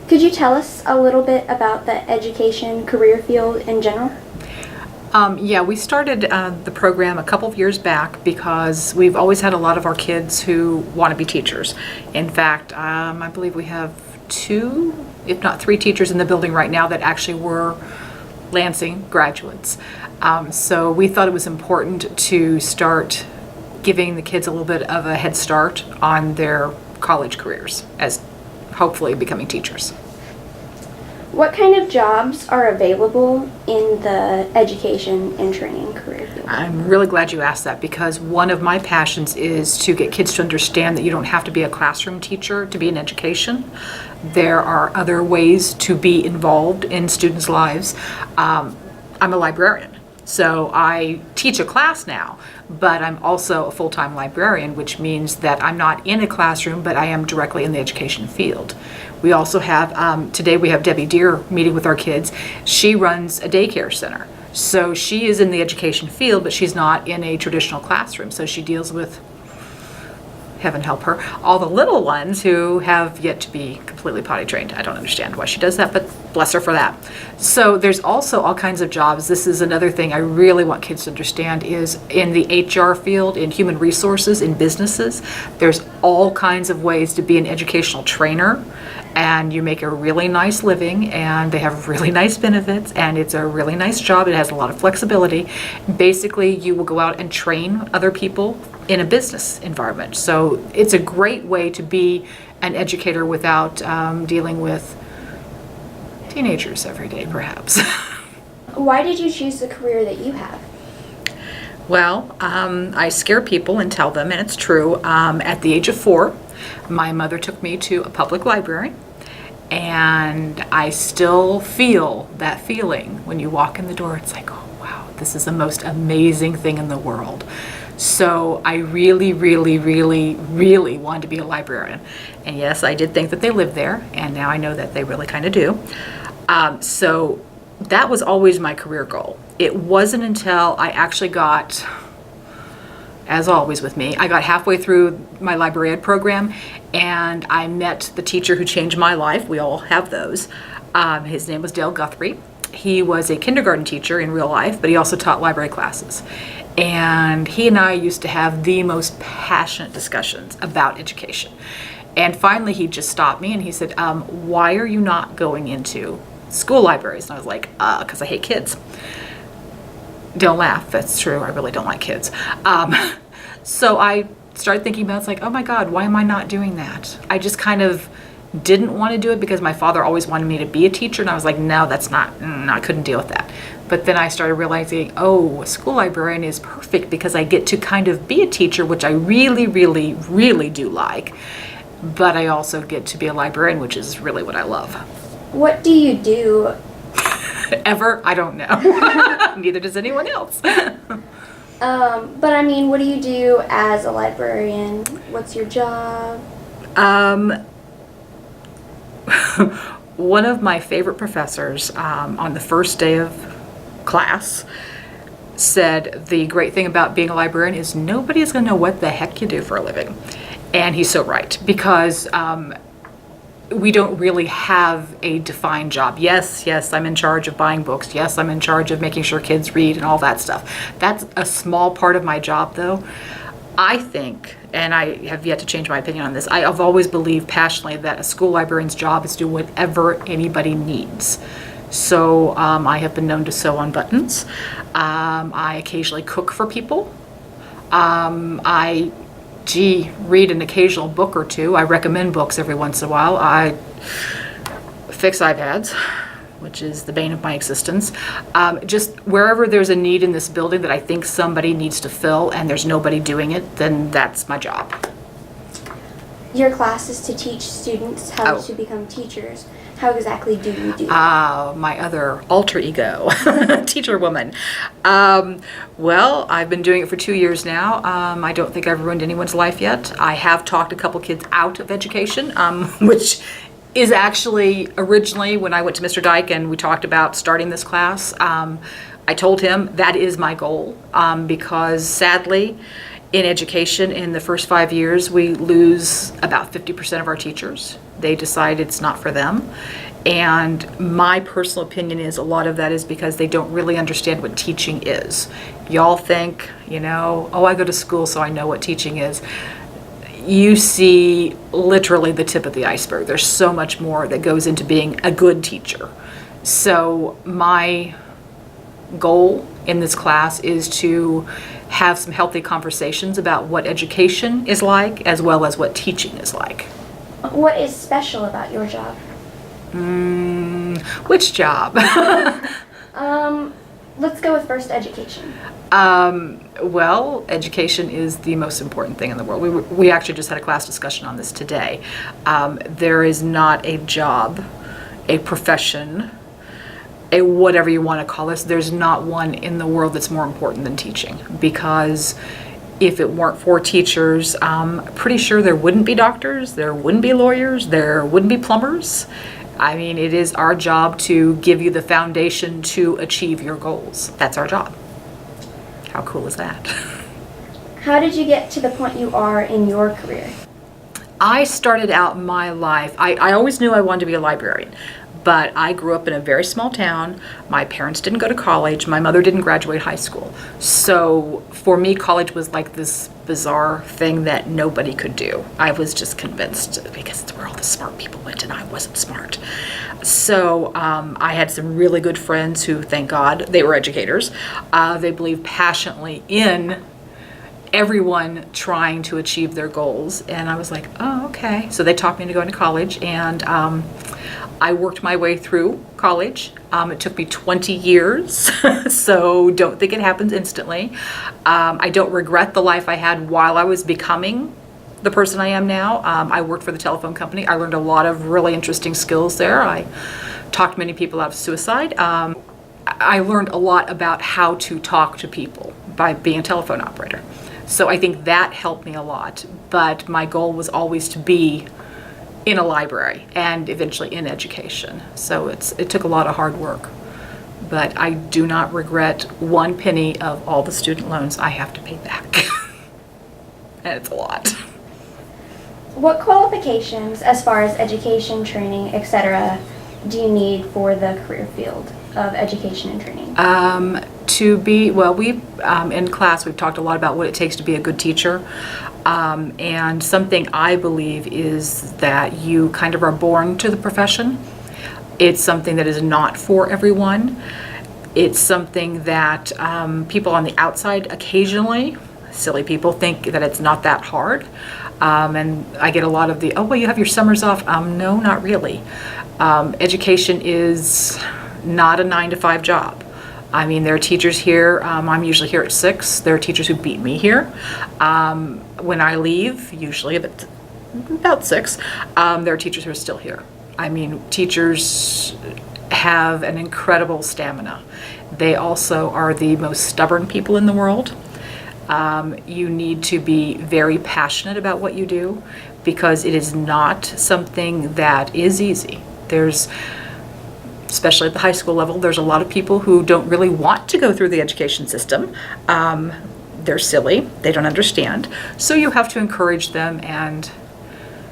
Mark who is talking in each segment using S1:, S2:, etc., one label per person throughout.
S1: Could you tell us a little bit about the education career field in general?
S2: Yeah, we started the program a couple of years back because we've always had a lot of our kids who want to be teachers. In fact, I believe we have 2, if not 3 teachers in the building right now that actually were Lansing graduates. So we thought it was important to start giving the kids a little bit of a head start on their college careers as hopefully becoming teachers.
S1: What kind of jobs are available in the education and training career field?
S2: I'm really glad you asked that because one of my passions is to get kids to understand that you don't have to be a classroom teacher to be in education. There are other ways to be involved in students' lives. I'm a librarian, so I teach a class now, but I'm also a full-time librarian, which means that I'm not in a classroom, but I am directly in the education field. We also have, today we have Debbie Deer meeting with our kids. She runs a daycare center. So she is in the education field, but she's not in a traditional classroom. So she deals with, heaven help her, all the little ones who have yet to be completely potty trained. I don't understand why she does that, but bless her for that. So there's also all kinds of jobs. This is another thing I really want kids to understand is in the HR field, in human resources, in businesses, there's all kinds of ways to be an educational trainer. And you make a really nice living, and they have really nice benefits, and it's a really nice job. It has a lot of flexibility. Basically, you will go out and train other people in a business environment. So it's a great way to be an educator without dealing with teenagers every day, perhaps.
S1: Why did you choose the career that you have?
S2: Well, I scare people and tell them, and it's true. At the age of 4, my mother took me to a public library. And I still feel that feeling when you walk in the door. It's like, oh, wow, this is the most amazing thing in the world. So I really, really, really, really wanted to be a librarian. And yes, I did think that they lived there, and now I know that they really kind of do. So that was always my career goal. It wasn't until I actually got, as always with me, I got halfway through my library ed program and I met the teacher who changed my life. We all have those. His name was Dale Guthrie. He was a kindergarten teacher in real life, but he also taught library classes. And he and I used to have the most passionate discussions about education. And finally he just stopped me and he said, why are you not going into school libraries? And I was like, because I hate kids. Don't laugh, that's true, I really don't like kids. So I started thinking about it's like, oh my God, why am I not doing that? I just kind of didn't want to do it because my father always wanted me to be a teacher, and I was like, no, that's not, I couldn't deal with that. But then I started realizing, oh, a school librarian is perfect because I get to kind of be a teacher, which I really, really, really do like, but I also get to be a librarian, which is really what I love.
S1: What do you do?
S2: Ever? I don't know. Neither does anyone else.
S1: But I mean, what do you do as a librarian? What's your job?
S2: One of my favorite professors on the first day of class said the great thing about being a librarian is nobody is going to know what the heck you do for a living. And he's so right, because we don't really have a defined job. Yes, I'm in charge of buying books. Yes, I'm in charge of making sure kids read and all that stuff. That's a small part of my job, though. I think, and I have yet to change my opinion on this, I've always believed passionately that a school librarian's job is to do whatever anybody needs. So I have been known to sew on buttons. I occasionally cook for people. I read an occasional book or two. I recommend books every once in a while. I fix iPads, which is the bane of my existence. Just wherever there's a need in this building that I think somebody needs to fill and there's nobody doing it, then that's my job.
S1: Your class is to teach students how to become teachers. How exactly do you do
S2: that? My other alter ego, teacher woman. Well, I've been doing it for 2 years now. I don't think I've ruined anyone's life yet. I have talked a couple kids out of education, which is actually originally when I went to Mr. Dyke and we talked about starting this class. I told him that is my goal because sadly, In education, in the first 5 years, we lose about 50% of our teachers. They decide it's not for them. And my personal opinion is a lot of that is because they don't really understand what teaching is. Y'all think, oh, I go to school so I know what teaching is. You see literally the tip of the iceberg. There's so much more that goes into being a good teacher. So my goal in this class is to have some healthy conversations about what education is like as well as what teaching is like.
S1: What is special about your job?
S2: Which job?
S1: Let's go with first education.
S2: Well, education is the most important thing in the world. We actually just had a class discussion on this today. There is not a job, a profession, a whatever you want to call this, there's not one in the world that's more important than teaching. Because if it weren't for teachers, I'm pretty sure there wouldn't be doctors, there wouldn't be lawyers, there wouldn't be plumbers. I mean, it is our job to give you the foundation to achieve your goals. That's our job. How cool is that?
S1: How did you get to the point you are in your career?
S2: I started out my life, I always knew I wanted to be a librarian, but I grew up in a very small town. My parents didn't go to college. My mother didn't graduate high school. So for me, college was like this bizarre thing that nobody could do. I was just convinced because it's where all the smart people went and I wasn't smart. So I had some really good friends who, thank God, they were educators. They believed passionately in everyone trying to achieve their goals. And I was like, oh, okay. So they talked me into going to college, and I worked my way through college. It took me 20 years, so don't think it happens instantly. I don't regret the life I had while I was becoming the person I am now. I worked for the telephone company. I learned a lot of really interesting skills there. I talked many people out of suicide. I learned a lot about how to talk to people by being a telephone operator. So I think that helped me a lot. But my goal was always to be in a library and eventually in education. So it took a lot of hard work. But I do not regret one penny of all the student loans I have to pay back. And it's a lot.
S1: What qualifications, as far as education, training, etc., do you need for the career field of education and training? In class we've talked a lot about what it takes to be a good teacher. And something I believe is that you kind of are born to the profession. It's something that is not for everyone. It's something that people on the outside occasionally, silly people, think that it's not that hard. And I get a lot of oh, well, you have your summers off. No, not really. Education is not a 9-to-5 job. I mean, there are teachers here, I'm usually here at 6. There are teachers who beat me here. When I leave, usually about 6, there are teachers who are still here. I mean, teachers have an incredible stamina. They also are the most stubborn people in the world. You need to be very passionate about what you do because it is not something that is easy. Especially at the high school level, there's a lot of people who don't really want to go through the education system. They're silly, they don't understand. So you have to encourage them and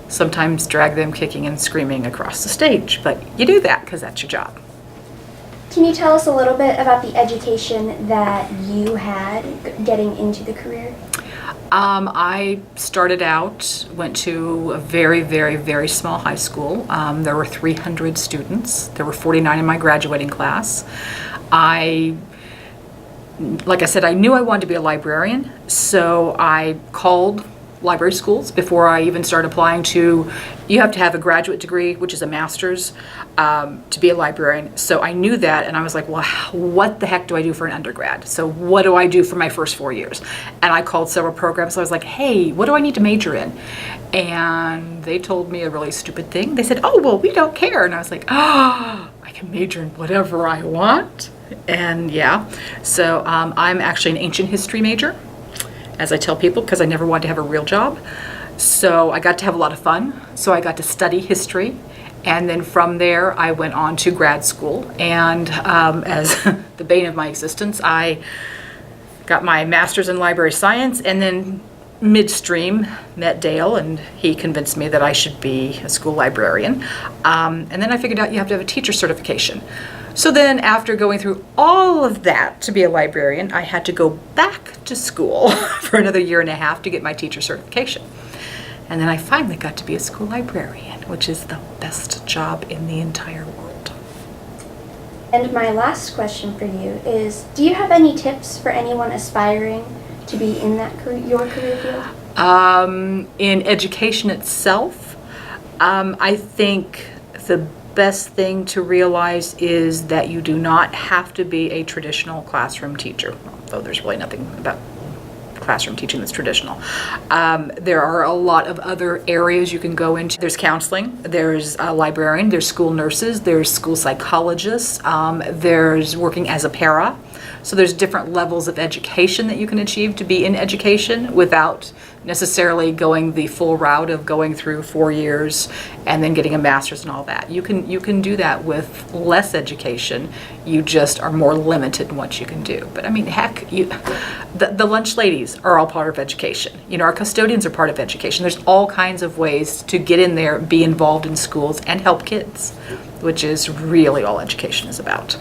S1: sometimes drag them kicking and screaming across the stage. But you do that because that's your job. Can you tell us a little bit about the education that you had getting into the career?
S2: I started out, went to a very, very, very small high school. There were 300 students. There were 49 in my graduating class. Like I said, I knew I wanted to be a librarian, so I called library schools before I even started applying to, you have to have a graduate degree, which is a master's, to be a librarian. So I knew that, and I was like, well, what the heck do I do for an undergrad? So what do I do for my first 4 years? And I called several programs. So I was like, hey, what do I need to major in? And they told me a really stupid thing. They said, oh, well, we don't care. And I was like, oh, I can major in whatever I want. And yeah, so I'm actually an ancient history major, as I tell people, because I never wanted to have a real job. So I got to have a lot of fun. So I got to study history. And then from there, I went on to grad school. And as the bane of my existence, I got my master's in library science and then midstream, met Dale, and he convinced me that I should be a school librarian. And then I figured out you have to have a teacher certification. So then after going through all of that to be a librarian, I had to go back to school for another year and a half to get my teacher certification. And then I finally got to be a school librarian, which is the best job in the entire world.
S3: And my last question for you is, do you have any tips for anyone aspiring to be in that your career field?
S2: In education itself, I think the best thing to realize is that you do not have to be a traditional classroom teacher, though there's really nothing about classroom teaching that's traditional. There are a lot of other areas you can go into. There's counseling, there's a librarian, there's school nurses, there's school psychologists, there's working as a para. So there's different levels of education that you can achieve to be in education without necessarily going the full route of going through 4 years and then getting a master's and all that. You can do that with less education. You just are more limited in what you can do. But I mean, heck, the lunch ladies are all part of education. You know, our custodians are part of education. There's all kinds of ways to get in there, be involved in schools, and help kids, which is really all education is about.